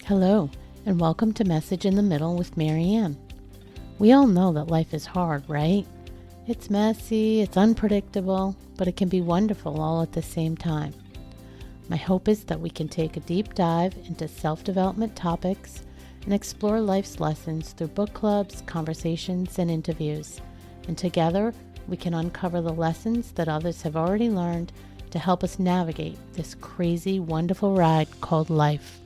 Hello, and welcome to Message in the Middle with Marianne. We all know that life is hard, right? It's messy, it's unpredictable, but it can be wonderful all at the same time. My hope is that we can take a deep dive into self-development topics and explore life's lessons through book clubs, conversations, and interviews. And together, we can uncover the lessons that others have already learned to help us navigate this crazy, wonderful ride called life.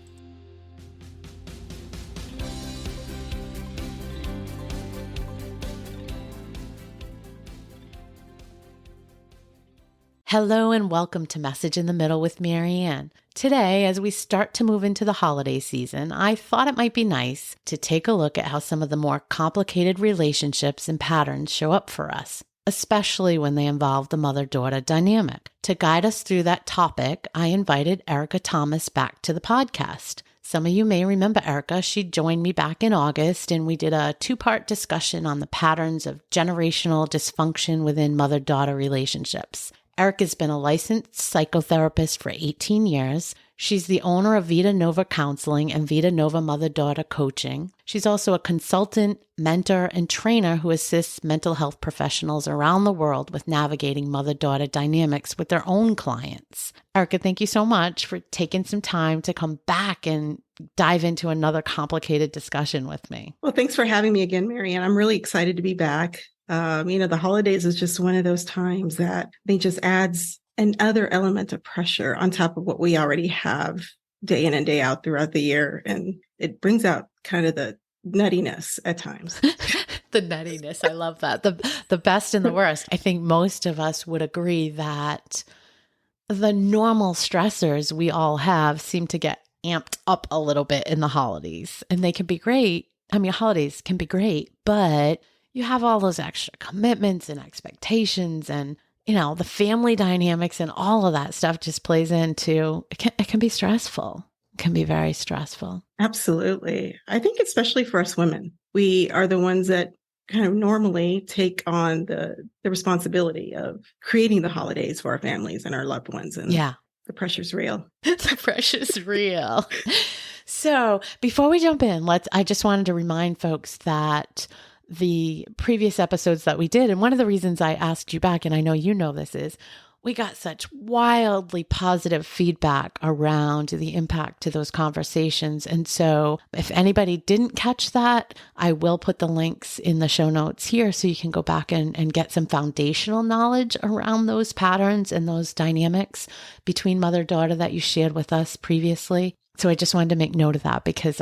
Hello and welcome to Message in the Middle with Marianne. Today, as we start to move into the holiday season, I thought it might be nice to take a look at how some of the more complicated relationships and patterns show up for us, especially when they involve the mother-daughter dynamic. To guide us through that topic, I invited Erica Thomas back to the podcast. Some of you may remember Erica. She joined me back in August, and we did a two-part discussion on the patterns of generational dysfunction within mother-daughter relationships. Erica's been a licensed psychotherapist for 18 years. She's the owner of Vita Nova Counseling and Vita Nova Mother-Daughter Coaching. She's also a consultant, mentor, and trainer who assists mental health professionals around the world with navigating mother-daughter dynamics with their own clients. Erica, thank you so much for taking some time to come back and dive into another complicated discussion with me. Well, thanks for having me again, Marianne. I'm really excited to be back. The holidays is just one of those times that they just adds another element of pressure on top of what we already have day in and day out throughout the year. And it brings out kind of the nuttiness at times. The nuttiness. I love that. The best and the worst. I think most of us would agree that the normal stressors we all have seem to get amped up a little bit in the holidays. And they can be great. I mean, holidays can be great, but you have all those extra commitments and expectations and, the family dynamics and all of that stuff just plays into, it can be stressful. It can be very stressful. Absolutely. I think especially for us women, we are the ones that kind of normally take on the responsibility of creating the holidays for our families and our loved ones. And yeah, the pressure's real. The pressure's real. So before we jump in, I just wanted to remind folks that the previous episodes that we did, and one of the reasons I asked you back, and I know you know this, is we got such wildly positive feedback around the impact to those conversations. And so if anybody didn't catch that, I will put the links in the show notes here so you can go back and get some foundational knowledge around those patterns and those dynamics between mother-daughter that you shared with us previously. So I just wanted to make note of that because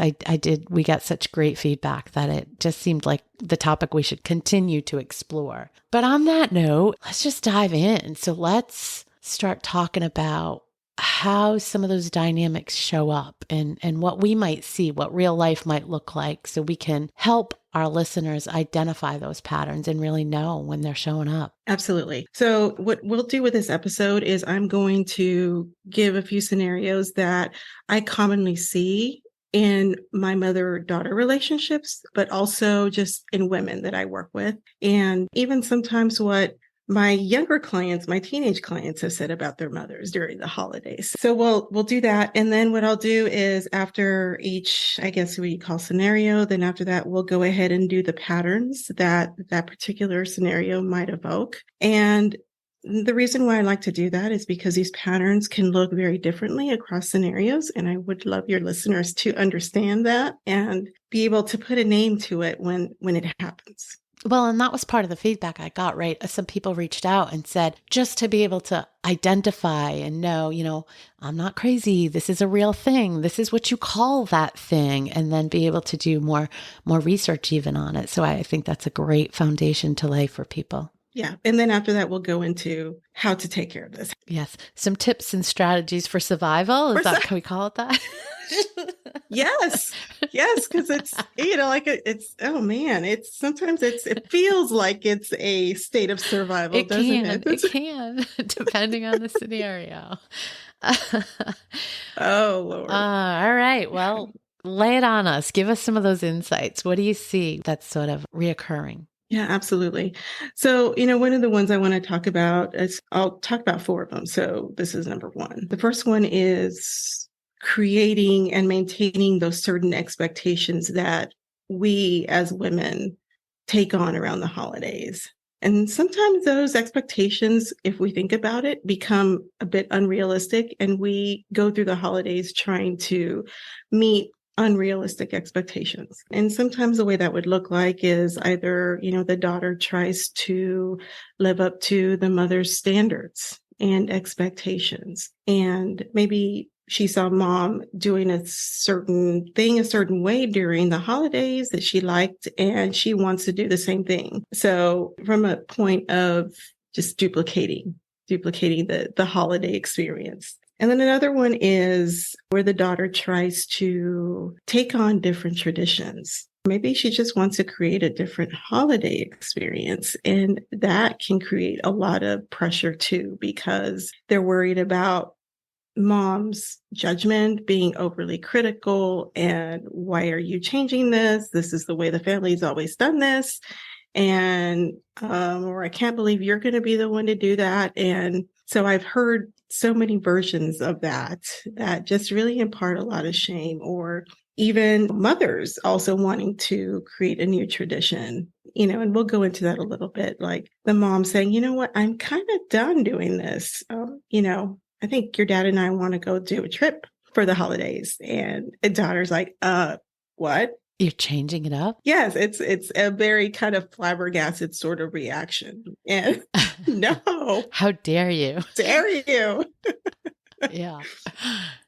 we got such great feedback that it just seemed like the topic we should continue to explore. But on that note, let's just dive in. So let's start talking about how some of those dynamics show up and what we might see, what real life might look like, so we can help our listeners identify those patterns and really know when they're showing up. Absolutely. So what we'll do with this episode is I'm going to give a few scenarios that I commonly see in my mother-daughter relationships, but also just in women that I work with. And even sometimes what my younger clients, my teenage clients have said about their mothers during the holidays. So we'll do that. And then what I'll do is after each, I guess we call scenario, then after that, we'll go ahead and do the patterns that particular scenario might evoke. And the reason why I like to do that is because these patterns can look very differently across scenarios. And I would love your listeners to understand that and be able to put a name to it when it happens. Well, and that was part of the feedback I got, right? Some people reached out and said, just to be able to identify and know, I'm not crazy. This is a real thing. This is what you call that thing. And then be able to do more research even on it. So I think that's a great foundation to lay for people. Yeah. And then after that, we'll go into how to take care of this. Yes. Some tips and strategies for survival. Can we call it that? Yes. Because it's, sometimes it feels like it's a state of survival, doesn't it? It can, depending on the scenario. Oh, Lord. All right. Well, lay it on us. Give us some of those insights. What do you see that's sort of reoccurring? Yeah, absolutely. So, one of the ones I want to talk about is, I'll talk about four of them. So this is number one. The first one is creating and maintaining those certain expectations that we as women take on around the holidays. And sometimes those expectations, if we think about it, become a bit unrealistic, and we go through the holidays trying to meet unrealistic expectations. And sometimes the way that would look like is either, the daughter tries to live up to the mother's standards and expectations. And maybe she saw mom doing a certain thing a certain way during the holidays that she liked, and she wants to do the same thing. So from a point of just duplicating the holiday experience. And then another one is where the daughter tries to take on different traditions. Maybe she just wants to create a different holiday experience. And that can create a lot of pressure too, because they're worried about mom's judgment, being overly critical, and why are you changing this? This is the way the family's always done this. And, or I can't believe you're going to be the one to do that. And so I've heard so many versions of that just really impart a lot of shame, or even mothers also wanting to create a new tradition, and we'll go into that a little bit, like the mom saying, you know what, I'm kind of done doing this. I think your dad and I want to go do a trip for the holidays. And a daughter's like, what? You're changing it up? Yes, it's a very kind of flabbergasted sort of reaction. And no. How dare you? Dare you? Yeah.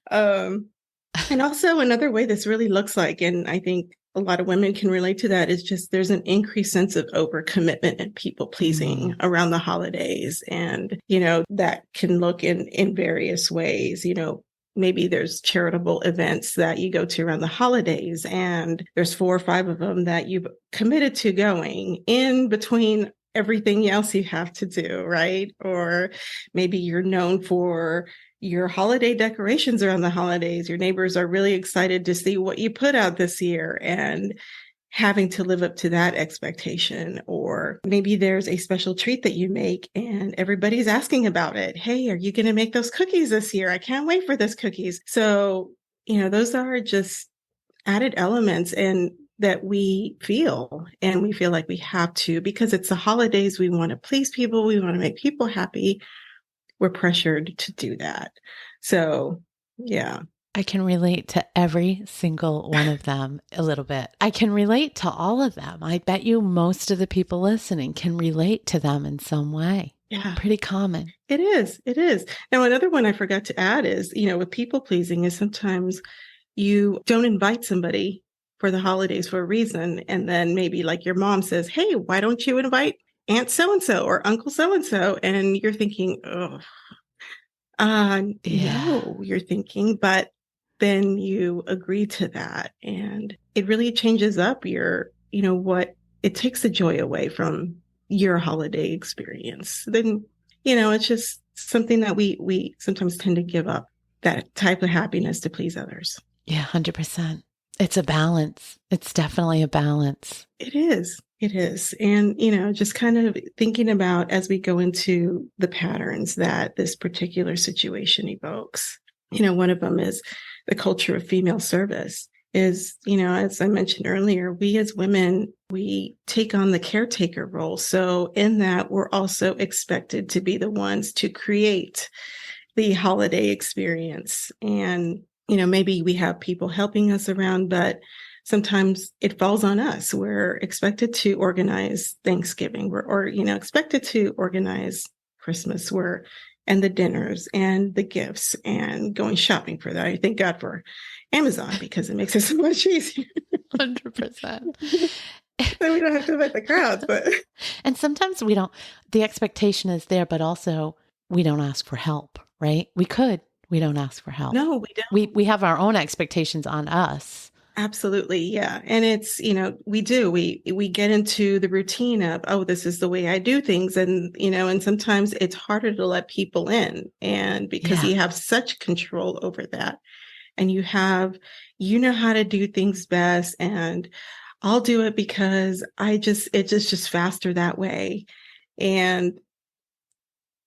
And also another way this really looks like, and I think a lot of women can relate to that, is just there's an increased sense of overcommitment and people pleasing around the holidays. And, that can look in various ways. Maybe there's charitable events that you go to around the holidays, and there's 4 or 5 of them that you've committed to going in between everything else you have to do, right? Or maybe you're known for your holiday decorations around the holidays. Your neighbors are really excited to see what you put out this year, and having to live up to that expectation. Or maybe there's a special treat that you make and everybody's asking about it. Hey, are you going to make those cookies this year? I can't wait for those cookies. So, those are just added elements and that we feel, and we feel like we have to, because it's the holidays. We want to please people. We want to make people happy. We're pressured to do that. So, yeah. I can relate to every single one of them a little bit. I can relate to all of them. I bet you most of the people listening can relate to them in some way. Yeah. Pretty common. It is. It is. Now, another one I forgot to add is, with people pleasing, is sometimes you don't invite somebody for the holidays for a reason. And then maybe like your mom says, hey, why don't you invite Aunt so-and-so or Uncle so-and-so? And you're thinking, oh, no, you're thinking, but then you agree to that. And it really changes up your, what it takes the joy away from your holiday experience. Then, it's just something that we sometimes tend to give up, that type of happiness to please others. Yeah, 100%. It's a balance. It's definitely a balance. It is. It is. And, just kind of thinking about as we go into the patterns that this particular situation evokes, one of them is the culture of female service. Is, as I mentioned earlier, we as women, we take on the caretaker role. So in that, we're also expected to be the ones to create the holiday experience. And, maybe we have people helping us around, but sometimes it falls on us. We're expected to organize Thanksgiving. We're expected to organize Christmas. And the dinners and the gifts and going shopping for that. I thank God for Amazon, because it makes it so much easier. 100%. So we don't have to fight the crowds, but. And sometimes the expectation is there, but also we don't ask for help, right? We don't ask for help. No, we don't. We have our own expectations on us. Absolutely. Yeah. And it's, we do, we get into the routine of, oh, this is the way I do things. And, and sometimes it's harder to let people in, and because you have such control over that, and you know how to do things best, and I'll do it because it's just faster that way. And,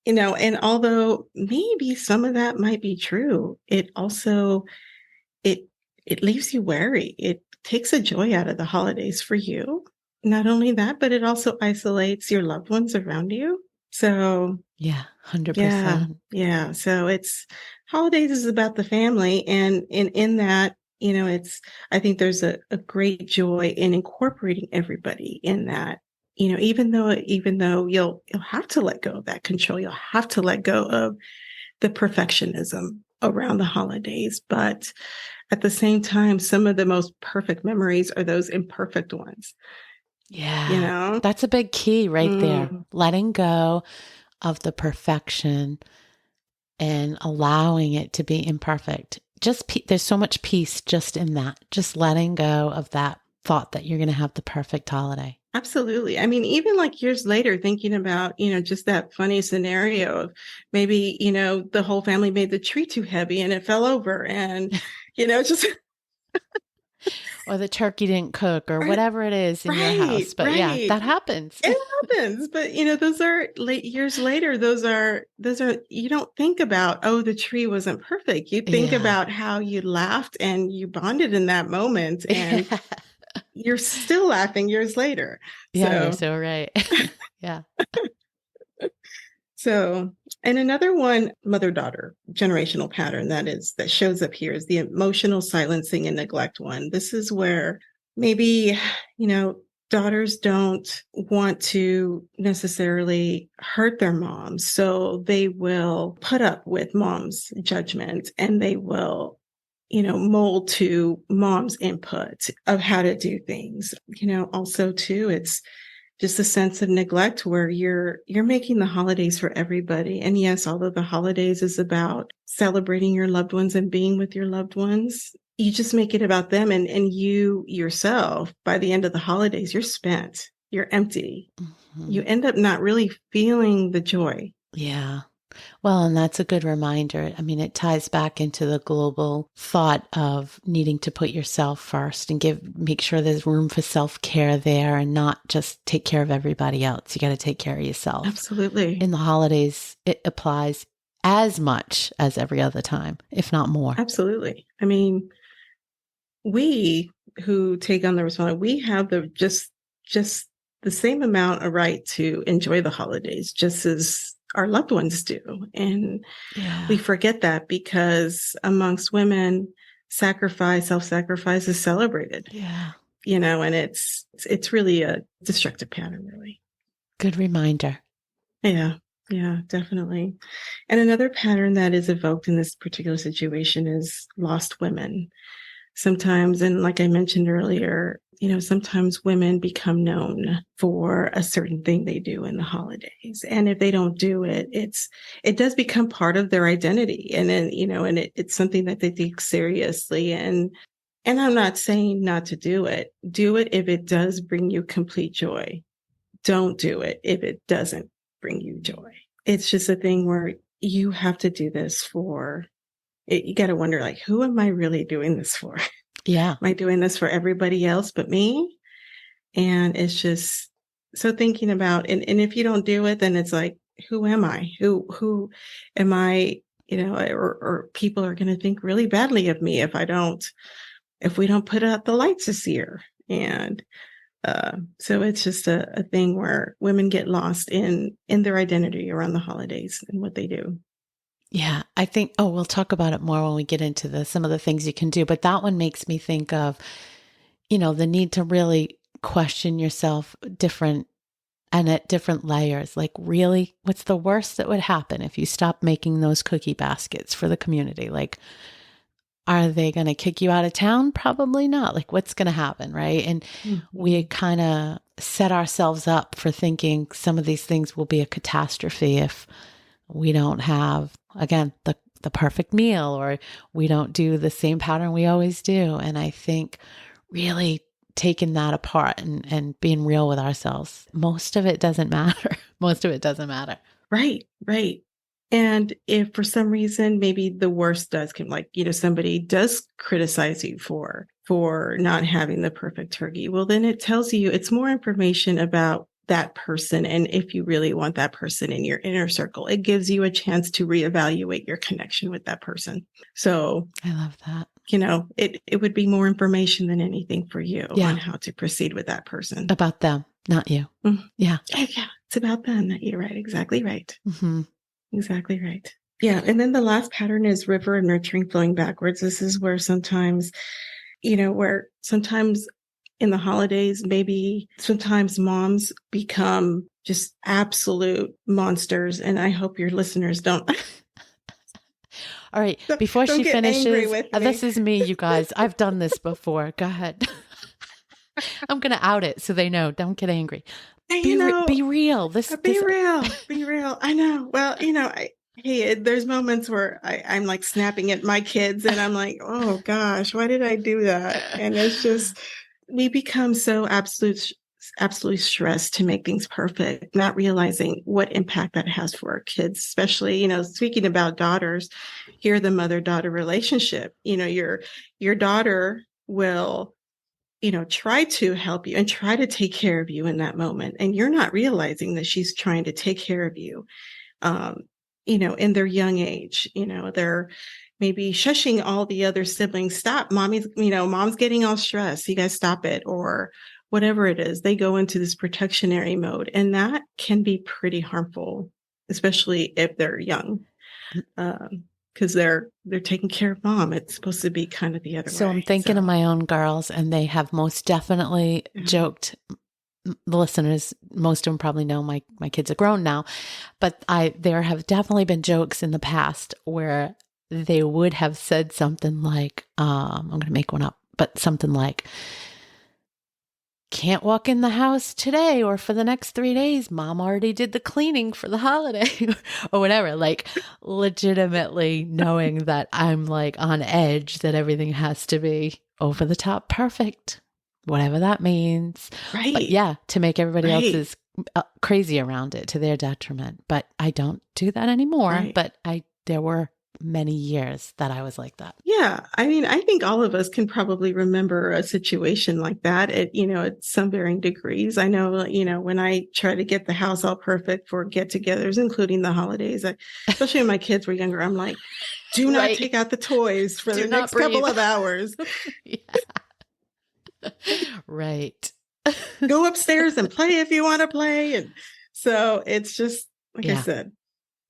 and although maybe some of that might be true, it also it it leaves you wary. It takes a joy out of the holidays for you. Not only that, but it also isolates your loved ones around you. So Yeah, yeah, 100%. yeah. So it's holidays is about the family, and in that, it's I think there's a great joy in incorporating everybody in that. Even though you'll have to let go of that control, you'll have to let go of the perfectionism around the holidays, but at the same time, some of the most perfect memories are those imperfect ones, you Yeah, know? that's a big key right there. Mm, Letting go of the perfection and allowing it to be imperfect. Just there's so much peace just in that, just letting go of that thought that you're going to have the perfect holiday. absolutely. I mean, even like years later, thinking about, just that funny scenario of maybe, the whole family made the tree too heavy and it fell over and, just Or the turkey didn't cook or whatever it is in your right, house. But yeah, right. that happens. It happens, but those are late years later. Those are you don't think about, oh, the tree wasn't perfect. You think Yeah. about how you laughed and you bonded in that moment, and Yeah. you're still laughing years later. Yeah, you're So, so right. Yeah. so, and another one, mother-daughter generational pattern that shows up here is the emotional silencing and neglect one. This is where maybe, you know, daughters don't want to necessarily hurt their moms. So they will put up with mom's judgment and they will, mold to mom's input of how to do things. Also too, it's just a sense of neglect where you're making the holidays for everybody. And yes, although the holidays is about celebrating your loved ones and being with your loved ones, you just make it about them, and you yourself, by the end of the holidays, you're spent, you're empty. You Mhm. end up not really feeling the joy. Yeah. Well, and that's a good reminder. I mean, it ties back into the global thought of needing to put yourself first and make sure there's room for self-care there and not just take care of everybody else. You got to take care of yourself. Absolutely. In the holidays, it applies as much as every other time, if not more. Absolutely. I mean, we who take on the responsibility, we have just the same amount of right to enjoy the holidays, just as our loved ones do. And we Yeah. forget that because amongst women, self-sacrifice is celebrated, Yeah. and it's really a destructive pattern, really. Good reminder. Yeah. Yeah, definitely. And another pattern that is evoked in this particular situation is lost women. Sometimes, and like I mentioned earlier, sometimes women become known for a certain thing they do in the holidays. And if they don't do it, it does become part of their identity. And then, it's something that they take seriously. And I'm not saying not to do it. Do it if it does bring you complete joy. Don't do it if it doesn't bring you joy. It's just a thing where you have to do this for it. You got to wonder, like, who am I really doing this for? Yeah. Am I doing this for everybody else but me? And it's just so thinking about, and if you don't do it, then it's like, who am I? Who am I? Or people are going to think really badly of me if we don't put out the lights this year. And so it's just a thing where women get lost in their identity around the holidays and what they do. Yeah, I think, oh, we'll talk about it more when we get into some of the things you can do. But that one makes me think of, the need to really question yourself different and at different layers. Like, really, what's the worst that would happen if you stop making those cookie baskets for the community? Like, are they going to kick you out of town? Probably not. Like, what's going to happen? Right. And we Mhm. kind of set ourselves up for thinking some of these things will be a catastrophe if we don't have, again, the perfect meal, or we don't do the same pattern we always do. And I think really taking that apart and being real with ourselves, most of it doesn't matter. Most of it doesn't matter. Right, right. And if for some reason maybe the worst does come, like, somebody does criticize you for not having the perfect turkey, well, then it tells you it's more information about that person. And if you really want that person in your inner circle, it gives you a chance to reevaluate your connection with that person. So I love that. it would be more information than anything for you Yeah. on how to proceed with that person. About them, not you. Mhm. Yeah. Yeah, it's about them. You're right. Exactly right. Mm-hmm. Exactly right. Yeah. And then the last pattern is river nurturing flowing backwards. This is where sometimes, where sometimes in the holidays, maybe sometimes moms become just absolute monsters. And I hope your listeners don't All right. Before don't she get angry finishes, with me. this is me, you guys. I've done this before. Go ahead. I'm going to out it so they know. Don't get angry. Be real. Be real. Be real. I know. Well, hey, there's moments where I'm like snapping at my kids and I'm like, oh gosh, why did I do that? And it's just, we become so absolutely stressed to make things perfect, not realizing what impact that has for our kids, especially, speaking about daughters, here, the mother-daughter relationship, your daughter will try to help you and try to take care of you in that moment. And you're not realizing that she's trying to take care of you, um, in their young age. They're maybe shushing all the other siblings. Stop, mom's getting all stressed. You guys stop it, or whatever it is. They go into this protectionary mode, and that can be pretty harmful, especially if they're young. Because they're taking care of mom. It's supposed to be kind of the other way. So I'm thinking of my own girls, and they have most definitely joked. The listeners, most of them probably know my kids are grown now, but there have definitely been jokes in the past where they would have said something like, I'm going to make one up, but something like, can't walk in the house today or for the next 3 days. Mom already did the cleaning for the holiday or whatever. Like legitimately knowing that I'm like on edge, that everything has to be over the top perfect, whatever that means. Right. But yeah, to make everybody else's crazy around it to their detriment. But I don't do that anymore. Right. But there were many years that I was like that. Yeah. I mean, I think all of us can probably remember a situation like that at some varying degrees. I know, when I try to get the house all perfect for get-togethers, including the holidays, especially when my kids were younger, I'm like, do not take out the toys for the next couple of hours. Right. Go upstairs and play if you want to play. And so it's just, like I said,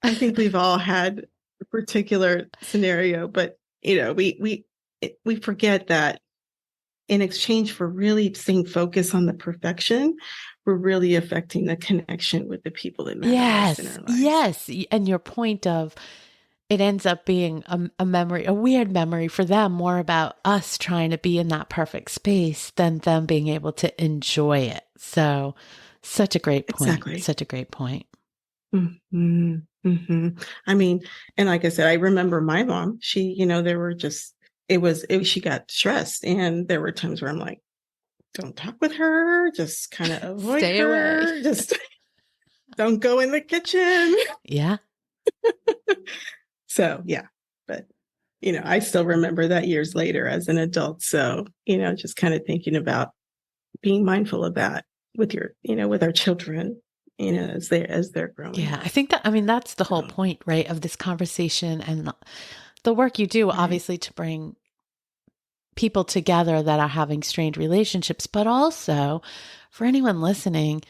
I think we've all had a particular scenario, but we forget that in exchange for really staying focused on the perfection, we're really affecting the connection with the people that matter most in our lives. Yes. And your point of it ends up being a memory, a weird memory for them, more about us trying to be in that perfect space than them being able to enjoy it. So such a great point. Exactly. Such a great point. Mm-hmm. Mm-hmm. I mean, and like I said, I remember my mom, she, there were just, she got stressed, and there were times where I'm like, don't talk with her, just kind of avoid Stay her, away. just don't go in the kitchen. Yeah. So, yeah, but, I still remember that years later as an adult. So, just kind of thinking about being mindful of that with with our children, as they're growing. Yeah. I think that's the whole point, right, of this conversation and the work you do, obviously, to bring people together that are having strained relationships, but also for anyone listening,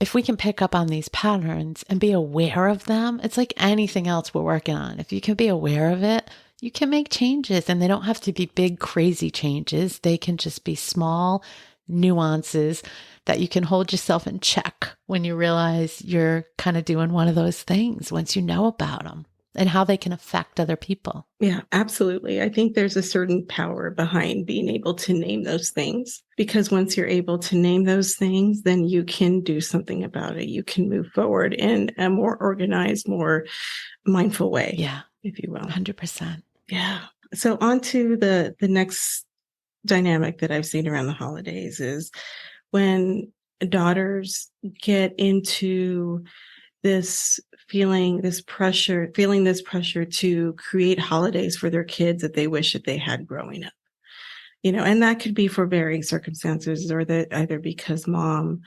if we can pick up on these patterns and be aware of them, it's like anything else we're working on. If you can be aware of it, you can make changes, and they don't have to be big, crazy changes. They can just be small nuances that you can hold yourself in check when you realize you're kind of doing one of those things once you know about them and how they can affect other people. Yeah, absolutely. I think there's a certain power behind being able to name those things, because once you're able to name those things, then you can do something about it. You can move forward in a more organized, more mindful way. Yeah. If you will. 100%. Yeah. So on to the next dynamic that I've seen around the holidays is when daughters get into feeling this pressure to create holidays for their kids that they wish that they had growing up, and that could be for varying circumstances, or that either because mom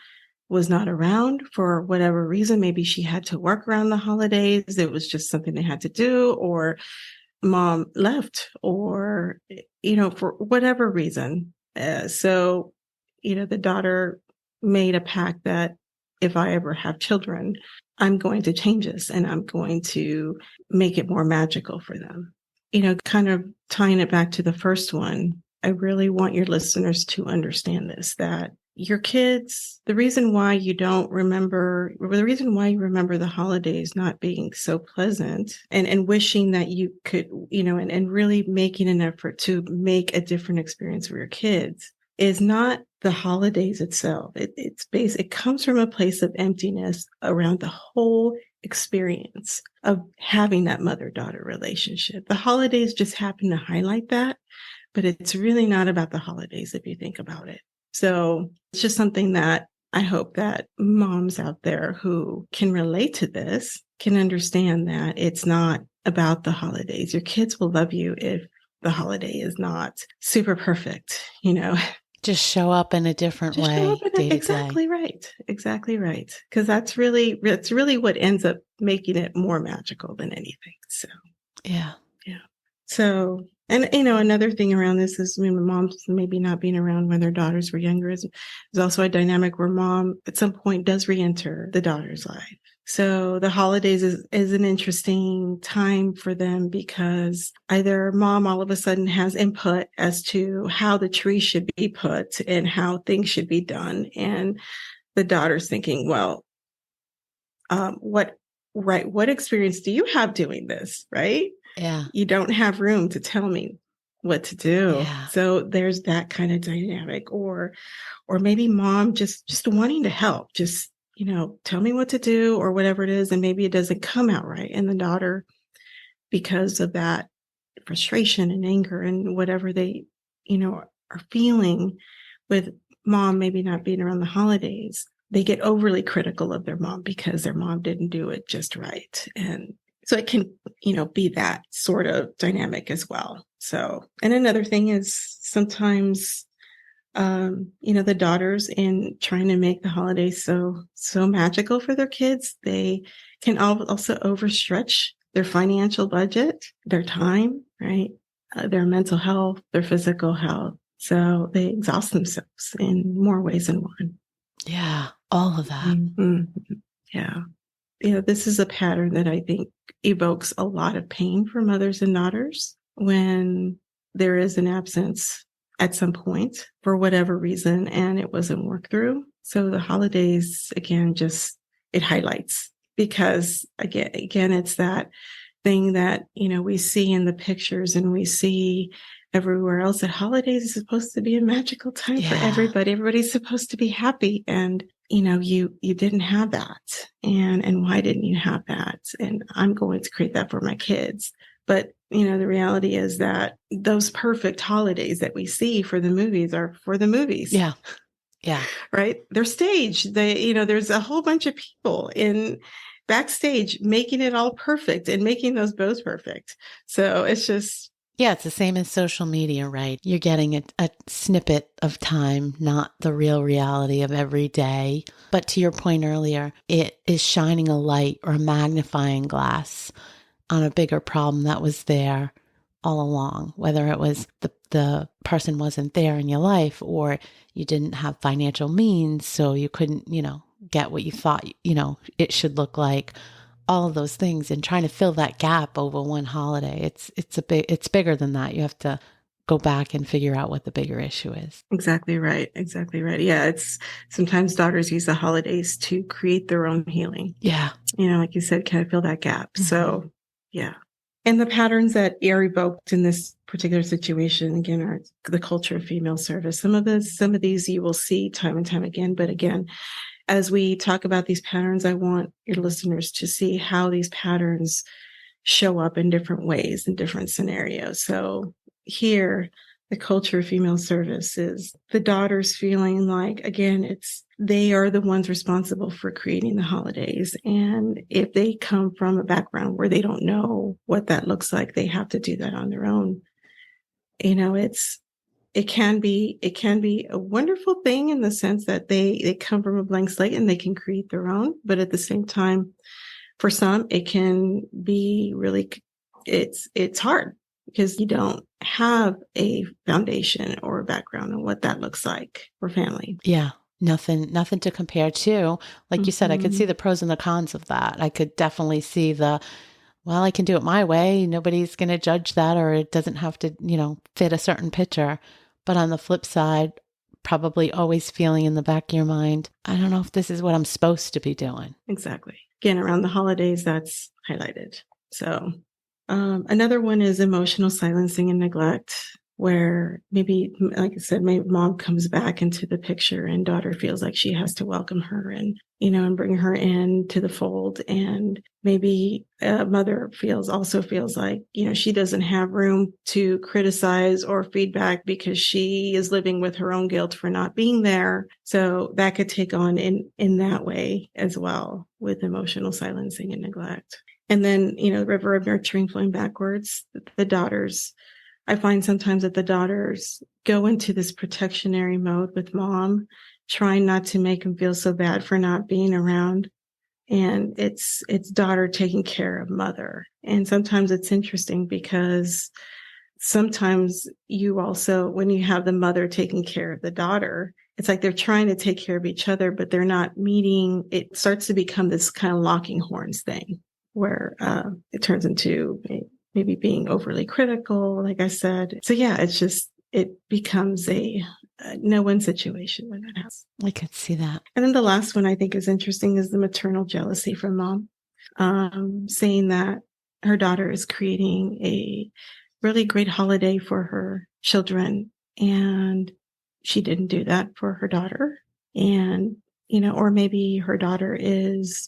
was not around for whatever reason, maybe she had to work around the holidays, it was just something they had to do, or mom left or, for whatever reason. So, the daughter made a pact that if I ever have children, I'm going to change this and I'm going to make it more magical for them. Kind of tying it back to the first one, I really want your listeners to understand this, that your kids, the reason why you remember the holidays not being so pleasant and wishing that you could, and really making an effort to make a different experience for your kids is not the holidays itself. It comes from a place of emptiness around the whole experience of having that mother-daughter relationship. The holidays just happen to highlight that, but it's really not about the holidays if you think about it. So it's just something that I hope that moms out there who can relate to this can understand that it's not about the holidays. Your kids will love you if the holiday is not super perfect, Just show up in a different Just show way up in day to exactly day. right. Exactly right. Because that's really what ends up making it more magical than anything. So Yeah. yeah. So, and another thing around this is, moms maybe not being around when their daughters were younger is also a dynamic where mom at some point does re-enter the daughter's life. So the holidays is an interesting time for them because either mom all of a sudden has input as to how the tree should be put and how things should be done. And the daughter's thinking, well, what experience do you have doing this? Right. Yeah. You don't have room to tell me what to do. Yeah. So there's that kind of dynamic, or maybe mom just wanting to help, just, tell me what to do or whatever it is. And maybe it doesn't come out right. And the daughter, because of that frustration and anger and whatever they, are feeling with mom maybe not being around the holidays, they get overly critical of their mom because their mom didn't do it just right. And so it can, be that sort of dynamic as well. So, and another thing is sometimes, the daughters, in trying to make the holidays so magical for their kids, they can also overstretch their financial budget, their time, right? Their mental health, their physical health. So they exhaust themselves in more ways than one. Yeah. All of that. Mm-hmm. Yeah. This is a pattern that I think evokes a lot of pain for mothers and daughters when there is an absence at some point for whatever reason and it wasn't worked through. So the holidays, again, just it highlights, because again, it's that thing that, we see in the pictures and we see everywhere else, that holidays is supposed to be a magical time for Yeah. everybody. Everybody's supposed to be happy. And you didn't have that. And why didn't you have that? And I'm going to create that for my kids. But, the reality is that those perfect holidays that we see for the movies are for the movies. Yeah. Yeah. Right. They're staged. There's a whole bunch of people in backstage making it all perfect and making those bows perfect. So it's just, Yeah, it's the same as social media, right? You're getting a snippet of time, not the real reality of every day. But to your point earlier, it is shining a light or a magnifying glass on a bigger problem that was there all along, whether it was the person wasn't there in your life, or you didn't have financial means, so you couldn't, get what you thought, it should look like. All of those things, and trying to fill that gap over one holiday. It's bigger than that. You have to go back and figure out what the bigger issue is. exactly right. Exactly right. Yeah. It's sometimes daughters use the holidays to create their own healing. Yeah. Like you said, kind of fill that gap. Mm-hmm. So yeah. And the patterns that are evoked in this particular situation, again, are the culture of female service. Some of these you will see time and time again. But again, as we talk about these patterns, I want your listeners to see how these patterns show up in different ways, in different scenarios. So here, the culture of female service is the daughters feeling like, again, they are the ones responsible for creating the holidays. And if they come from a background where they don't know what that looks like, they have to do that on their own. It can be a wonderful thing in the sense that they come from a blank slate and they can create their own. But at the same time, for some, it can be really it's hard because you don't have a foundation or a background on what that looks like for family. Yeah. Nothing to compare to. Like you said, I could see Mhm. the pros and the cons of that. I could definitely see well, I can do it my way. Nobody's going to judge that, or it doesn't have to, fit a certain picture. But on the flip side, probably always feeling in the back of your mind, I don't know if this is what I'm supposed to be doing. Exactly. Again, around the holidays, that's highlighted. So, another one is emotional silencing and neglect, where maybe, like I said, maybe mom comes back into the picture and daughter feels like she has to welcome her and bring her in to the fold. And maybe mother also feels like, she doesn't have room to criticize or feedback because she is living with her own guilt for not being there. So that could take on in that way as well, with emotional silencing and neglect. And then, the river of nurturing flowing backwards, the daughters, I find sometimes that the daughters go into this protectionary mode with mom, trying not to make him feel so bad for not being around. And it's daughter taking care of mother. And sometimes it's interesting because sometimes you also, when you have the mother taking care of the daughter, it's like they're trying to take care of each other, but they're not meeting. It starts to become this kind of locking horns thing where it turns into maybe being overly critical, like I said. So yeah, it becomes a no-win situation when that happens. I could see that. And then the last one I think is interesting is the maternal jealousy from mom, saying that her daughter is creating a really great holiday for her children, and she didn't do that for her daughter. And, or maybe her daughter is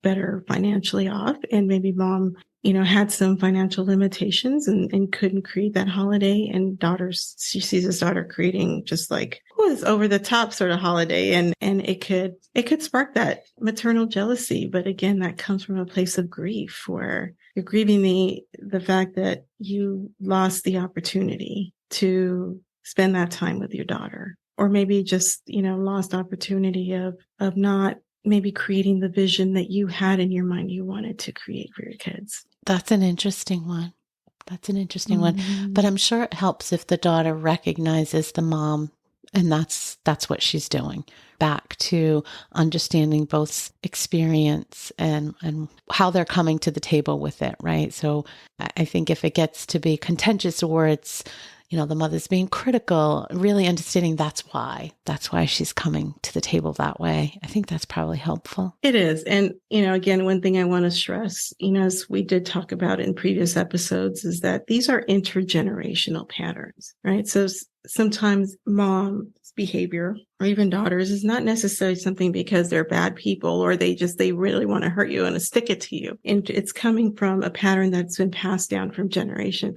better financially off, and maybe mom, had some financial limitations and couldn't create that holiday. And she sees his daughter creating just like was over the top sort of holiday. And it could spark that maternal jealousy. But again, that comes from a place of grief where you're grieving the fact that you lost the opportunity to spend that time with your daughter, or maybe just, lost opportunity of not maybe creating the vision that you had in your mind you wanted to create for your kids. That's an interesting one. Mm-hmm. But I'm sure it helps if the daughter recognizes the mom, and that's what she's doing. Back to understanding both experience and how they're coming to the table with it, right? So I think if it gets to be contentious, or it's, the mother's being critical, really understanding that's why she's coming to the table that way. I think that's probably helpful. It is. And, again, one thing I want to stress, as we did talk about in previous episodes, is that these are intergenerational patterns, right? So sometimes mom's behavior or even daughters is not necessarily something because they're bad people or they really want to hurt you and stick it to you. And it's coming from a pattern that's been passed down from generation.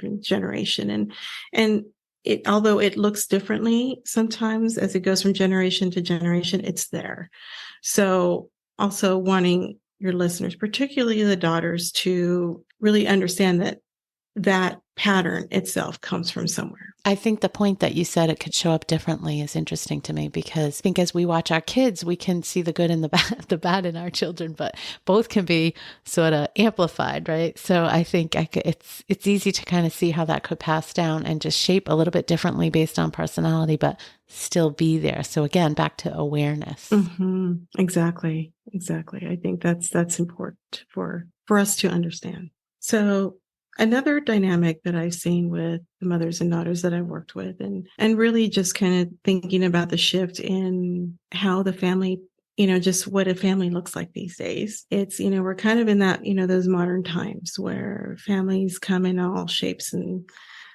And although it looks differently sometimes as it goes from generation to generation, it's there. So also wanting your listeners, particularly the daughters, to really understand that pattern itself comes from somewhere. I think the point that you said it could show up differently is interesting to me, because I think as we watch our kids, we can see the good and the bad in our children, but both can be sort of amplified, right? So I think it's easy to kind of see how that could pass down and just shape a little bit differently based on personality, but still be there. So again, back to awareness. Mm-hmm. Exactly. I think that's important for us to understand. So another dynamic that I've seen with the mothers and daughters that I've worked with, and really just kind of thinking about the shift in how the family, just what a family looks like these days. It's, we're kind of in that, those modern times where families come in all shapes and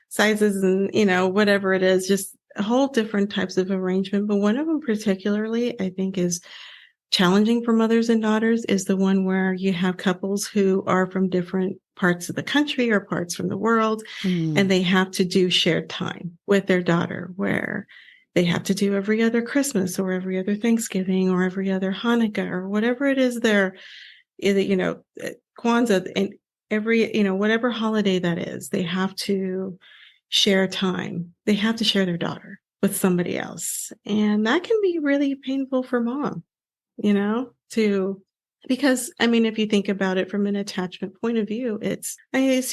sizes and, whatever it is, just a whole different types of arrangement. But one of them particularly, I think, is challenging for mothers and daughters is the one where you have couples who are from different parts of the country or parts from the world, and they have to do shared time with their daughter, where they have to do every other Christmas or every other Thanksgiving or every other Hanukkah or whatever it is there, Kwanzaa, and every, whatever holiday that is, they have to share time. They have to share their daughter with somebody else. And that can be really painful for mom, to Because I mean, if you think about it from an attachment point of view, it's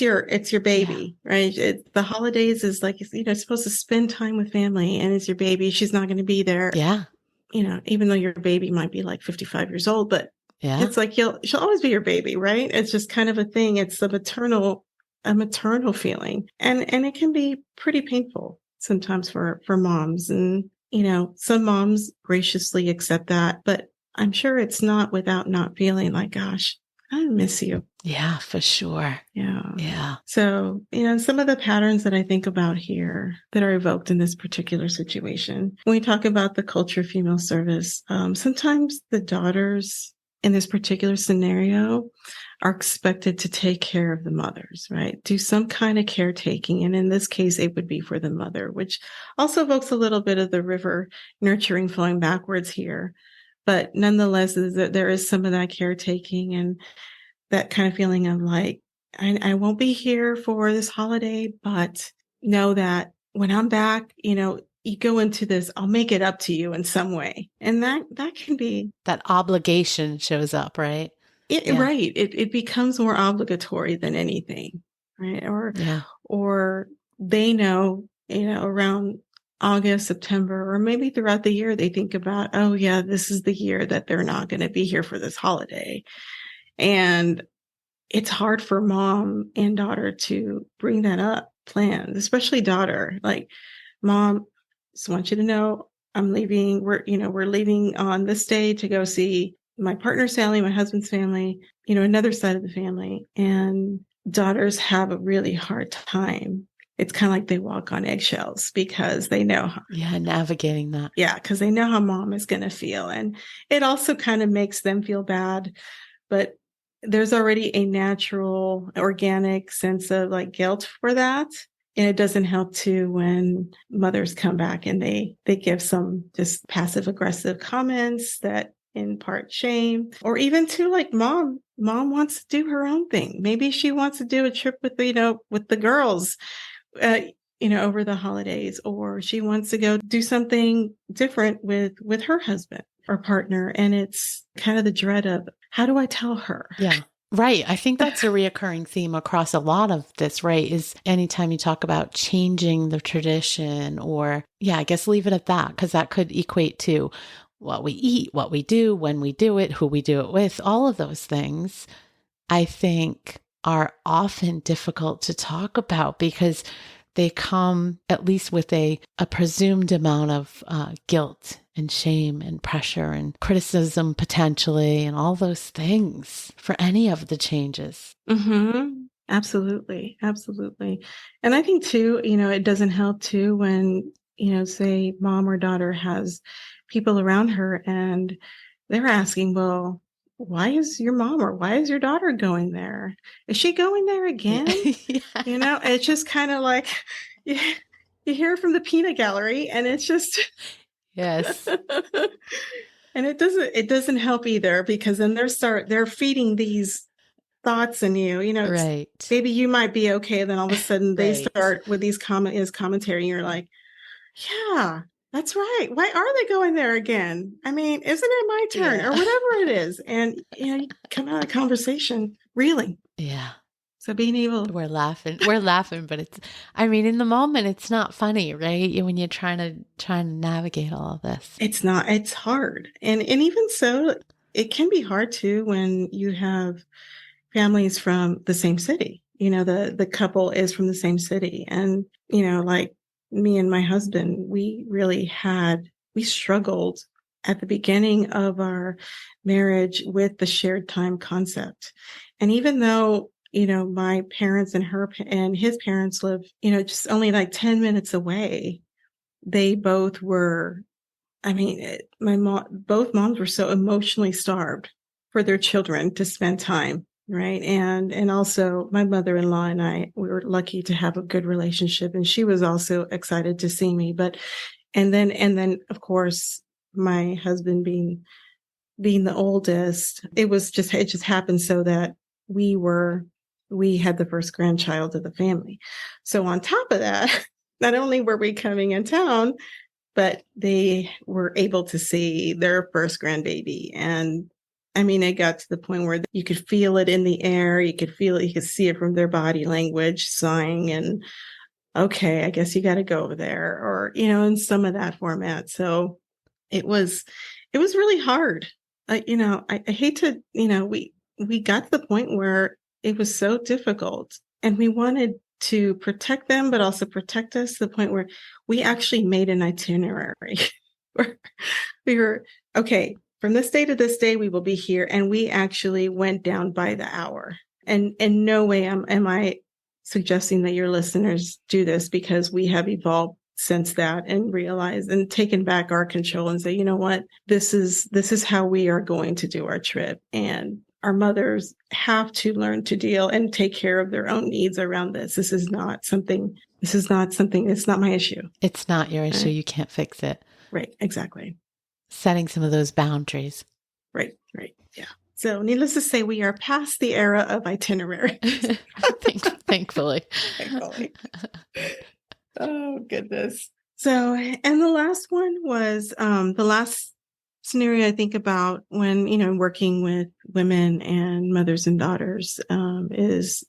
your Yeah. baby, right? The holidays is like, supposed to spend time with family, and it's your baby. She's not going to be there, Yeah. even though your baby might be like 55 years old, but Yeah. it's like she'll always be your baby, right? It's just kind of a thing. It's a maternal feeling. And it can be pretty painful sometimes for moms. And, some moms graciously accept that, but I'm sure it's not without not feeling like, gosh, I miss you. Yeah, for sure. Yeah. Yeah. So, some of the patterns that I think about here that are evoked in this particular situation, when we talk about the culture of female service, sometimes the daughters in this particular scenario are expected to take care of the mothers, right? Do some kind of caretaking. And in this case, it would be for the mother, which also evokes a little bit of the river nurturing flowing backwards here. But nonetheless, there is some of that caretaking and that kind of feeling of like, I won't be here for this holiday, but know that when I'm back, you go into this, I'll make it up to you in some way. And that can be That obligation shows up, right? Yeah. right. It becomes more obligatory than anything, right? Yeah. Or they know, around August, September, or maybe throughout the year, they think about, oh yeah, this is the year that they're not going to be here for this holiday. And it's hard for mom and daughter to bring that up, plans, especially daughter. Like, mom, just want you to know I'm leaving. We're leaving on this day to go see my partner's family, my husband's family, another side of the family. And daughters have a really hard time. It's kind of like they walk on eggshells because they know Yeah. Navigating that. yeah, because they know how mom is going to feel. And it also kind of makes them feel bad. But there's already a natural, organic sense of like guilt for that. And it doesn't help too when mothers come back and they give some just passive aggressive comments that in part shame, or even to like mom wants to do her own thing. Maybe she wants to do a trip with with the girls, uh, over the holidays, or she wants to go do something different with her husband or partner. And it's kind of the dread of, how do I tell her? Yeah. Right. I think that's a reoccurring theme across a lot of this, right? Is anytime you talk about changing the tradition or, yeah, I guess leave it at that, because that could equate to what we eat, what we do, when we do it, who we do it with, all of those things, I think are often difficult to talk about because they come at least with a presumed amount of guilt and shame and pressure and criticism potentially and all those things for any of the changes. Mm-hmm. Absolutely. Absolutely. And I think too, it doesn't help too when, say mom or daughter has people around her and they're asking, well, why is your mom or why is your daughter going there? Is she going there Yeah. again? It's just kind of like you, you hear from the peanut gallery and it's just Yes. and it doesn't help either because then they're feeding these thoughts in you. Right. Maybe you might be okay, then all of a sudden they Right. start with these commentary and you're like, yeah, that's right. Why are they going there again? I mean, isn't it my turn or Yeah. whatever it is? And you come out of the conversation reeling. Yeah. So being able, We're laughing, but I mean, in the moment, it's not funny, right? When you're trying to navigate all of this. it's hard. And even so, it can be hard too when you have families from the same city. The couple is from the same city. And, like me and my husband, we struggled at the beginning of our marriage with the shared time concept. And even though, my parents and his parents live, just only like 10 minutes away, they both were, I mean, both moms were so emotionally starved for their children to spend time, right? And also my mother-in-law and we were lucky to have a good relationship, and she was also excited to see me. But and then of course my husband being the oldest, it just happened so that we had the first grandchild of the family. So on top of that, not only were we coming in town, but they were able to see their first grandbaby. And I mean, it got to the point where you could feel it in the air. You could feel it. You could see it from their body language, sighing, and okay, I guess you got to go over there, or in some of that format. So it was, really hard. I hate to, we got to the point where it was so difficult, and we wanted to protect them, but also protect us to the point where we actually made an itinerary. Where we were okay. From this day to this day, we will be here. And we actually went down by the hour. And in no way am I suggesting that your listeners do this, because we have evolved since that and realized and taken back our control and say, you know what, this is how we are going to do our trip. And our mothers have to learn to deal and take care of their own needs around this. This is not something, it's not my issue. It's not your issue. Right. You can't fix it. Right. Exactly. Setting some of those boundaries. Right. Yeah. So needless to say, we are past the era of itinerary. Thankfully. Thankfully. Oh, goodness. So, and the last one was the last scenario I think about when, working with women and mothers and daughters is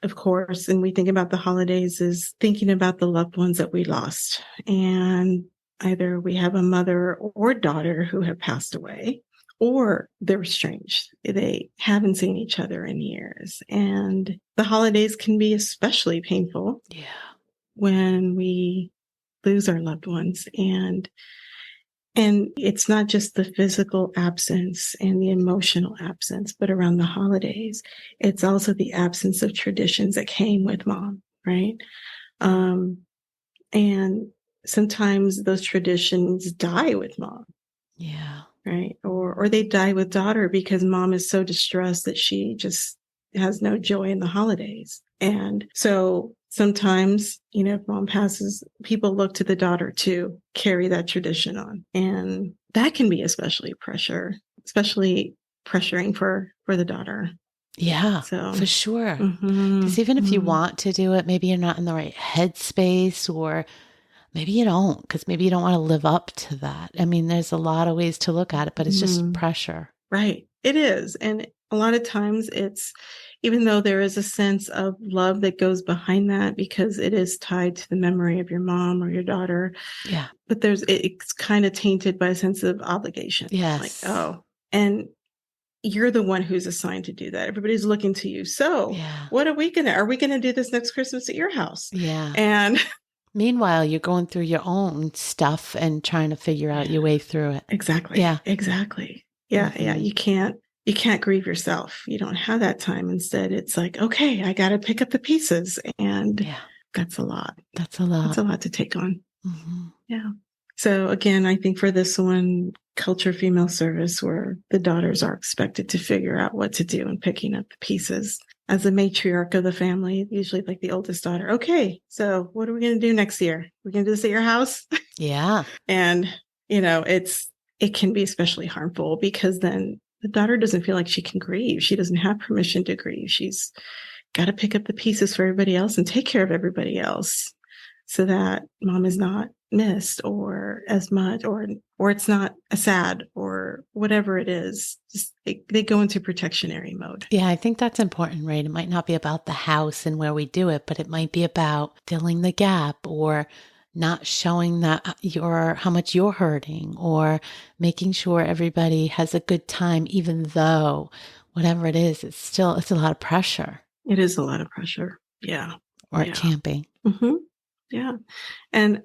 of course, and we think about the holidays, is thinking about the loved ones that we lost. And either we have a mother or daughter who have passed away, or they're estranged. They haven't seen each other in years. And the holidays can be especially painful. Yeah. When we lose our loved ones. And it's not just the physical absence and the emotional absence, but around the holidays, it's also the absence of traditions that came with mom, right? And sometimes those traditions die with mom. Yeah. Right. Or they die with daughter because mom is so distressed that she just has no joy in the holidays. And so sometimes, if mom passes, people look to the daughter to carry that tradition on. And that can be especially pressuring for the daughter. Yeah, so for sure. Because even if you want to do it, maybe you're not in the right headspace, or maybe you don't, because maybe you don't want to live up to that. I mean, there's a lot of ways to look at it, but it's just pressure. Right. It is. And a lot of times it's, even though there is a sense of love that goes behind that, because it is tied to the memory of your mom or your daughter. Yeah. But it's kind of tainted by a sense of obligation. Yes. Like, oh, and you're the one who's assigned to do that. Everybody's looking to you. So what are we going to do this next Christmas at your house? Yeah. And meanwhile, you're going through your own stuff and trying to figure out your way through it. Exactly. Yeah. Exactly. Yeah. Yeah. You can't grieve yourself. You don't have that time. Instead, it's like, okay, I got to pick up the pieces. And that's a lot. That's a lot. That's a lot to take on. Yeah. So again, I think for this one, culture female service, where the daughters are expected to figure out what to do and picking up the pieces. As a matriarch of the family, usually like the oldest daughter, okay, so what are we going to do next year? We're going to do this at your house? Yeah. And, it can be especially harmful, because then the daughter doesn't feel like she can grieve. She doesn't have permission to grieve. She's got to pick up the pieces for everybody else and take care of everybody else, so that mom is not missed or as much, or it's not as sad, or whatever it is. Just they go into protectionary mode. Yeah, I think that's important, right? It might not be about the house and where we do it, but it might be about filling the gap, or not showing that how much you're hurting, or making sure everybody has a good time, even though whatever it is, it's a lot of pressure. It is a lot of pressure. Yeah. Or it can be. Yeah. And,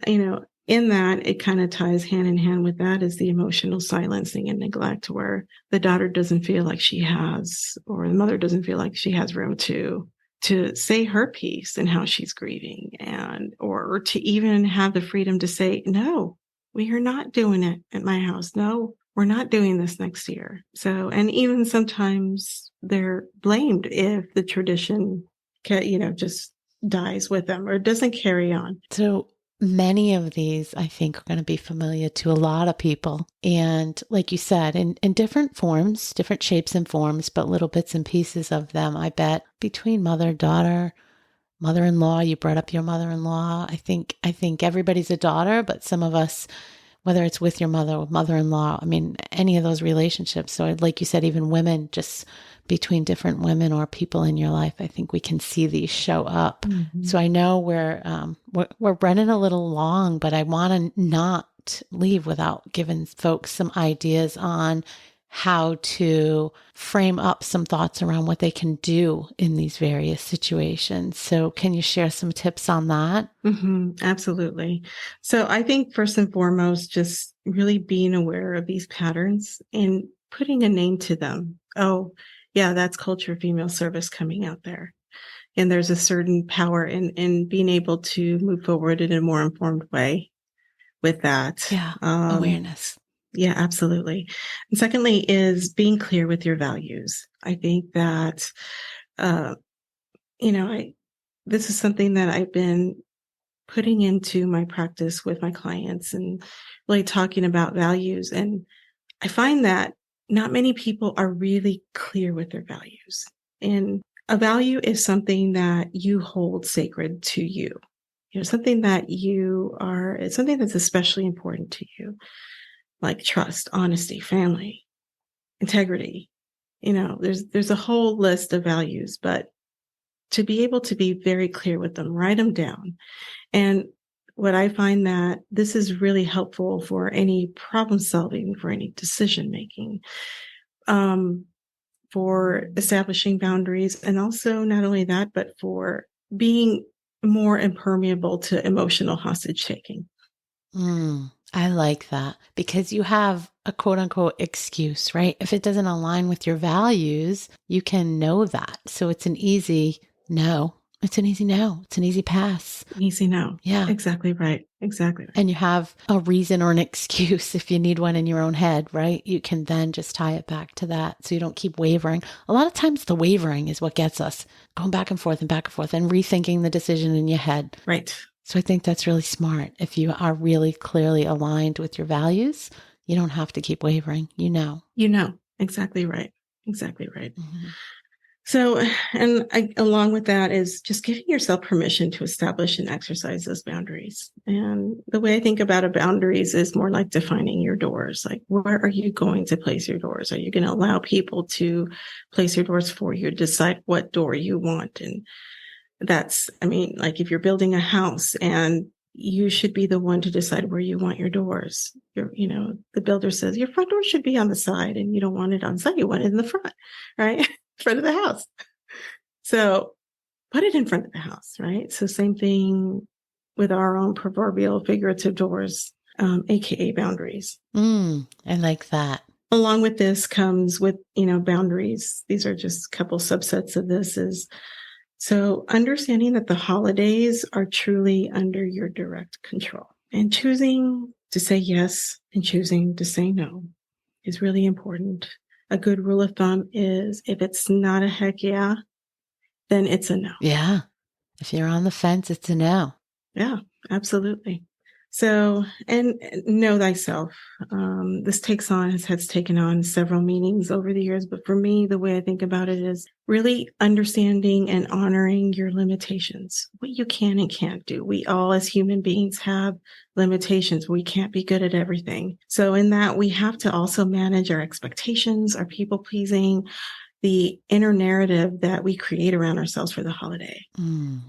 in that, it kind of ties hand in hand with that is the emotional silencing and neglect, where the daughter doesn't feel like she has, or the mother doesn't feel like she has room to say her piece and how she's grieving, and, or to even have the freedom to say, no, we are not doing it at my house. No, we're not doing this next year. So, and even sometimes they're blamed if the tradition, just dies with them or doesn't carry on. So many of these, I think, are going to be familiar to a lot of people. And like you said, in different forms, different shapes and forms, but little bits and pieces of them, I bet, between mother, daughter, mother-in-law. You brought up your mother-in-law. I think everybody's a daughter, but some of us, whether it's with your mother or mother-in-law, I mean, any of those relationships. So like you said, even women, just between different women or people in your life, I think we can see these show up. Mhm. So I know we're running a little long, but I want to not leave without giving folks some ideas on how to frame up some thoughts around what they can do in these various situations. So can you share some tips on that? Absolutely. So I think first and foremost, just really being aware of these patterns and putting a name to them. Oh, yeah, that's culture female service coming out there. And there's a certain power in being able to move forward in a more informed way with that. Yeah. Awareness. Yeah, absolutely. And secondly is being clear with your values. I think that, uh, this is something that I've been putting into my practice with my clients and really talking about values. And I find that not many people are really clear with their values. And a value is something that you hold sacred to you. Something that it's something that's especially important to you, like trust, honesty, family, integrity. There's a whole list of values, but to be able to be very clear with them, write them down. And what I find that this is really helpful for any problem solving, for any decision making, for establishing boundaries. And also not only that, but for being more impermeable to emotional hostage taking. I like that because you have a quote unquote excuse, right? If it doesn't align with your values, you can know that. So it's an easy no. It's an easy no. It's an easy pass. Easy no. Yeah. Exactly right. Exactly right. And you have a reason or an excuse if you need one in your own head, right? You can then just tie it back to that so you don't keep wavering. A lot of times the wavering is what gets us going back and forth and rethinking the decision in your head. Right. So I think that's really smart. If you are really clearly aligned with your values, you don't have to keep wavering. Exactly right. Exactly right. So, and along with that is just giving yourself permission to establish and exercise those boundaries. And the way I think about a boundaries is more like defining your doors. Like, where are you going to place your doors? Are you going to allow people to place your doors for you, decide what door you want? And like if you're building a house and you should be the one to decide where you want your doors. The builder says your front door should be on the side and you don't want it on the side. You want it in the front, right? Front of the house. So put it in front of the house, right? So same thing with our own proverbial figurative doors, AKA boundaries. I like that. Along with this comes with, boundaries. These are just a couple subsets of this so understanding that the holidays are truly under your direct control and choosing to say yes and choosing to say no is really important. A good rule of thumb is if it's not a heck yeah, then it's a no. Yeah. If you're on the fence, it's a no. Yeah, absolutely. So, and know thyself. This has taken on several meanings over the years, but for me, the way I think about it is really understanding and honoring your limitations, what you can and can't do. We all, as human beings, have limitations. We can't be good at everything. So in that, we have to also manage our expectations, our people pleasing, the inner narrative that we create around ourselves for the holiday,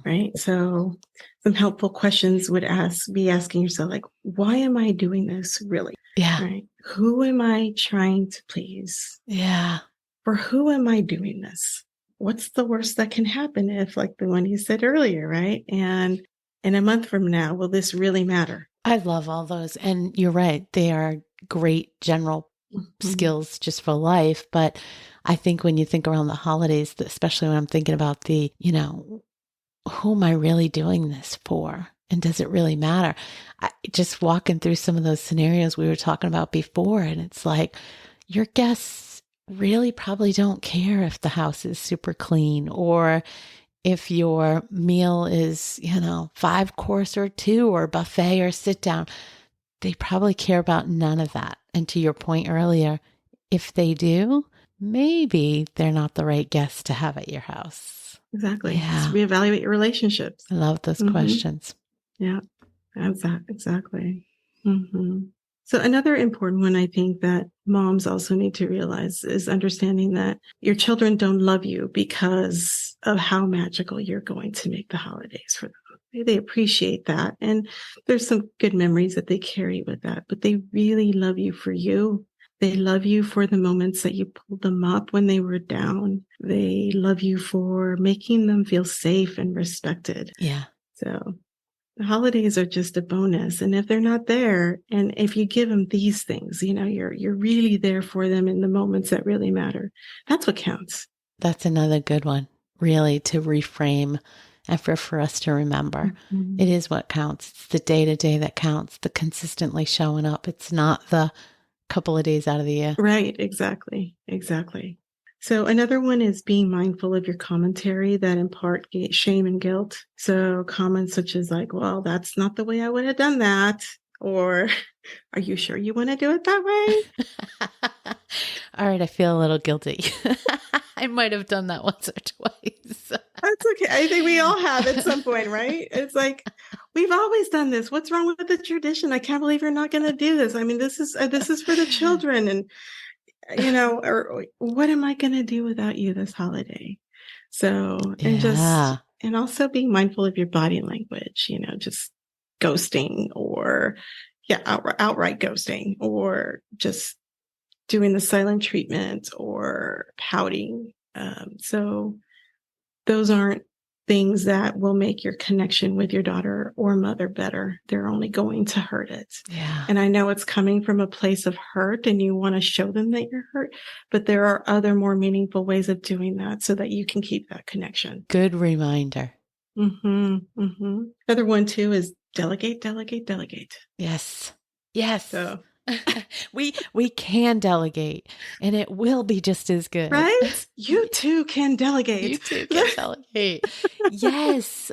right? So some helpful questions would be asking yourself, like, why am I doing this really? Yeah. Right? Who am I trying to please? Yeah. For who am I doing this? What's the worst that can happen if, like the one you said earlier, right? And in a month from now, will this really matter? I love all those. And you're right. They are great general skills just for life. But I think when you think around the holidays, especially when I'm thinking about who am I really doing this for? And does it really matter? Just walking through some of those scenarios we were talking about before, and it's like your guests really probably don't care if the house is super clean or if your meal is, 5-course or 2 or buffet or sit down. They probably care about none of that. And to your point earlier, if they do, maybe they're not the right guest to have at your house. Exactly. Yeah. So reevaluate your relationships. I love those questions. Yeah, exactly. So another important one I think that moms also need to realize is understanding that your children don't love you because of how magical you're going to make the holidays for them. They appreciate that. And there's some good memories that they carry with that, but they really love you for you. They love you for the moments that you pulled them up when they were down. They love you for making them feel safe and respected. Yeah. So the holidays are just a bonus. And if they're not there, and if you give them these things, you're really there for them in the moments that really matter. That's what counts. That's another good one, really, to reframe and for us to remember. Mm-hmm. It is what counts. It's the day-to-day that counts, the consistently showing up. It's not the couple of days out of the year. Right. Exactly. So another one is being mindful of your commentary that impart shame and guilt. So comments such as like, well, that's not the way I would have done that. Or are you sure you want to do it that way? All right. I feel a little guilty. I might have done that once or twice. That's okay. I think we all have at some point, right? It's like, we've always done this. What's wrong with the tradition? I can't believe you're not going to do this. I mean, this is for the children. And or what am I going to do without you this holiday? So, and also being mindful of your body language, just ghosting or outright ghosting, or just doing the silent treatment or pouting. So those aren't things that will make your connection with your daughter or mother better. They're only going to hurt it. Yeah. And I know it's coming from a place of hurt and you want to show them that you're hurt, but there are other more meaningful ways of doing that so that you can keep that connection. Good reminder. Mm-hmm. Mm-hmm. Another one too is delegate. Yes. So we can delegate and it will be just as good. Right? You too can delegate. You too can delegate. Yes.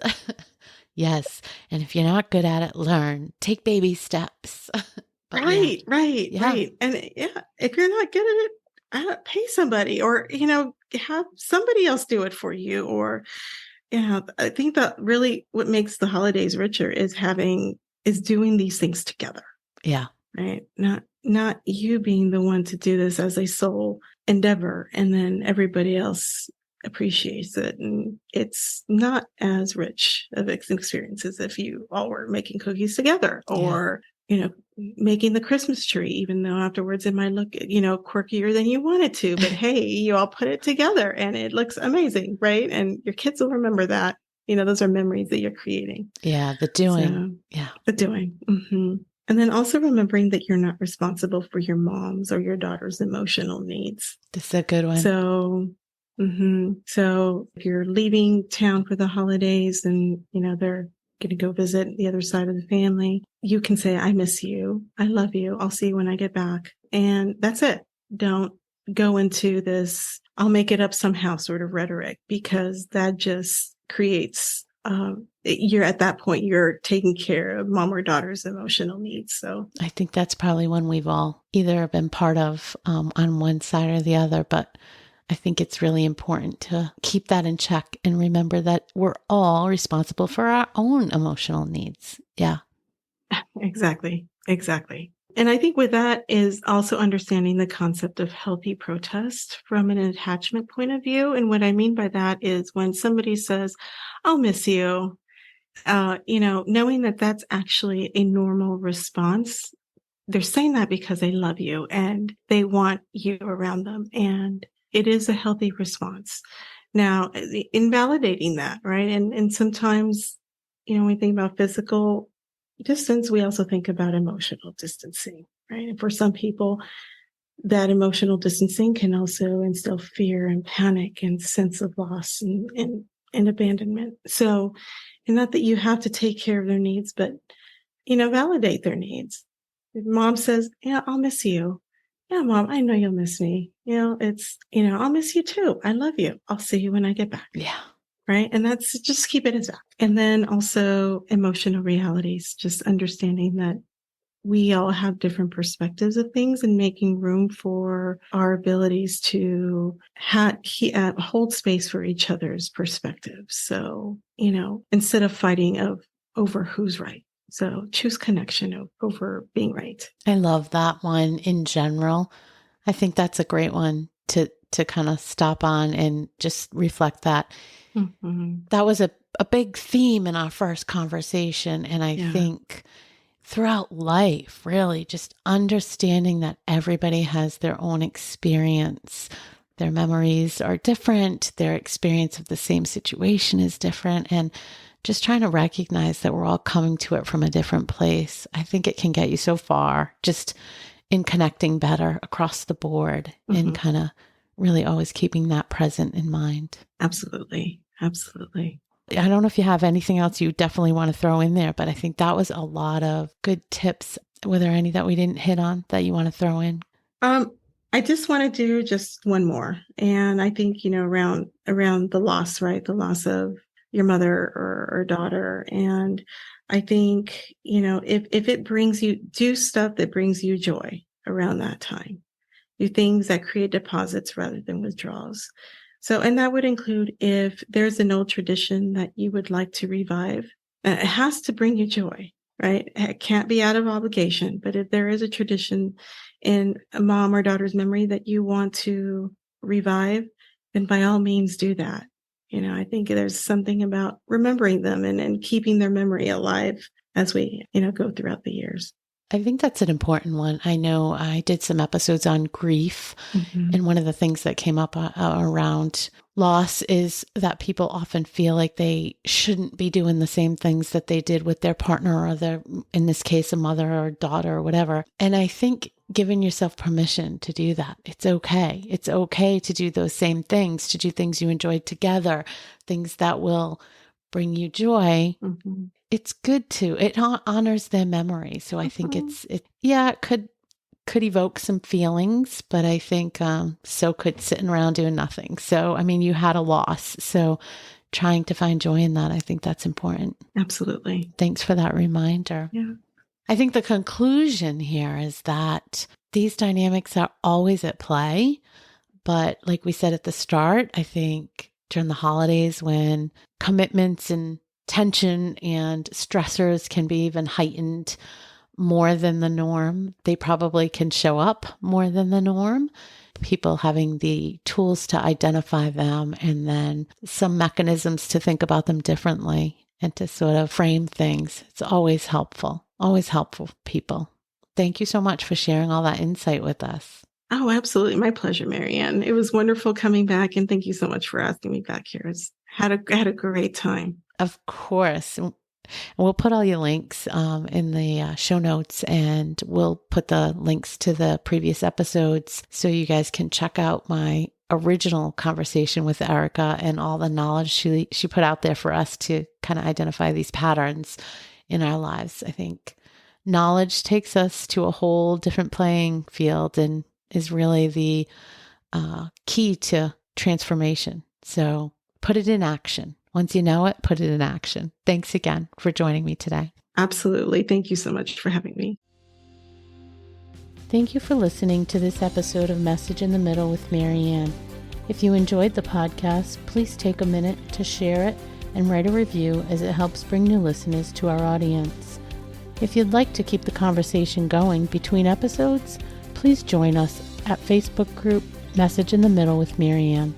Yes. And if you're not good at it, learn. Take baby steps. Right. And if you're not good at it, pay somebody or, have somebody else do it for you. Or, I think that really what makes the holidays richer is doing these things together. Yeah. Right. Not you being the one to do this as a sole endeavor and then everybody else appreciates it. And it's not as rich of an experience as if you all were making cookies together or, making the Christmas tree, even though afterwards it might look, quirkier than you wanted to. But hey, you all put it together and it looks amazing. Right. And your kids will remember that. Those are memories that you're creating. Yeah. The doing. The doing. Mm-hmm. And then also remembering that you're not responsible for your mom's or your daughter's emotional needs. This is a good one. So if you're leaving town for the holidays and, they're going to go visit the other side of the family, you can say, I miss you. I love you. I'll see you when I get back. And that's it. Don't go into this, I'll make it up somehow sort of rhetoric, because that just creates you're at that point, you're taking care of mom or daughter's emotional needs. So I think that's probably one we've all either been part of on one side or the other, but I think it's really important to keep that in check and remember that we're all responsible for our own emotional needs. Yeah. Exactly. And I think with that is also understanding the concept of healthy protest from an attachment point of view. And what I mean by that is when somebody says, I'll miss you, knowing that that's actually a normal response. They're saying that because they love you and they want you around them. And it is a healthy response. Now, invalidating that, right? And sometimes, when we think about physical distance, we also think about emotional distancing, right? And for some people, that emotional distancing can also instill fear and panic and sense of loss and abandonment. So, and not that you have to take care of their needs, but, validate their needs. If mom says, I'll miss you. Yeah, mom, I know you'll miss me. I'll miss you too. I love you. I'll see you when I get back. Yeah. Right. And that's just keep it as that. And then also emotional realities, just understanding that we all have different perspectives of things and making room for our abilities to hold space for each other's perspectives. So, instead of fighting over who's right, So choose connection over being right. I love that one in general. I think that's a great one to kind of stop on and just reflect that. Mm-hmm. That was a big theme in our first conversation. And I think throughout life, really just understanding that everybody has their own experience. Their memories are different. Their experience of the same situation is different. And just trying to recognize that we're all coming to it from a different place. I think it can get you so far just in connecting better across the board and kind of really always keeping that present in mind. Absolutely. Absolutely. I don't know if you have anything else you definitely want to throw in there, but I think that was a lot of good tips. Were there any that we didn't hit on that you want to throw in? I just want to do just one more. And I think, around the loss, right? The loss of your mother or daughter. And I think, if it brings you, do stuff that brings you joy around that time. Do things that create deposits rather than withdrawals. So, and that would include if there's an old tradition that you would like to revive, it has to bring you joy, right? It can't be out of obligation, but if there is a tradition in a mom or daughter's memory that you want to revive, then by all means do that. I think there's something about remembering them and keeping their memory alive as we, go throughout the years. I think that's an important one. I know I did some episodes on grief, and one of the things that came up around loss is that people often feel like they shouldn't be doing the same things that they did with their partner or their, in this case, a mother or daughter or whatever. And I think giving yourself permission to do that, it's okay. It's okay to do those same things, to do things you enjoyed together, things that will bring you joy. It's good to, it honors their memory. So I think it could evoke some feelings, but I think so could sitting around doing nothing. So, I mean, you had a loss. So trying to find joy in that, I think that's important. Absolutely. Thanks for that reminder. Yeah. I think the conclusion here is that these dynamics are always at play. But like we said at the start, I think during the holidays when commitments and tension and stressors can be even heightened more than the norm, they probably can show up more than the norm. People having the tools to identify them and then some mechanisms to think about them differently and to sort of frame things. It's always helpful, people. Thank you so much for sharing all that insight with us. Oh, absolutely. My pleasure, Marianne. It was wonderful coming back, and thank you so much for asking me back here. Had a great time. Of course. We'll put all your links in the show notes, and we'll put the links to the previous episodes so you guys can check out my original conversation with Erica and all the knowledge she put out there for us to kind of identify these patterns in our lives. I think knowledge takes us to a whole different playing field and is really the key to transformation. So put it in action. Once you know it, put it in action. Thanks again for joining me today. Absolutely. Thank you so much for having me. Thank you for listening to this episode of Message in the Middle with Marianne. If you enjoyed the podcast, please take a minute to share it and write a review as it helps bring new listeners to our audience. If you'd like to keep the conversation going between episodes, please join us at Facebook group Message in the Middle with Marianne.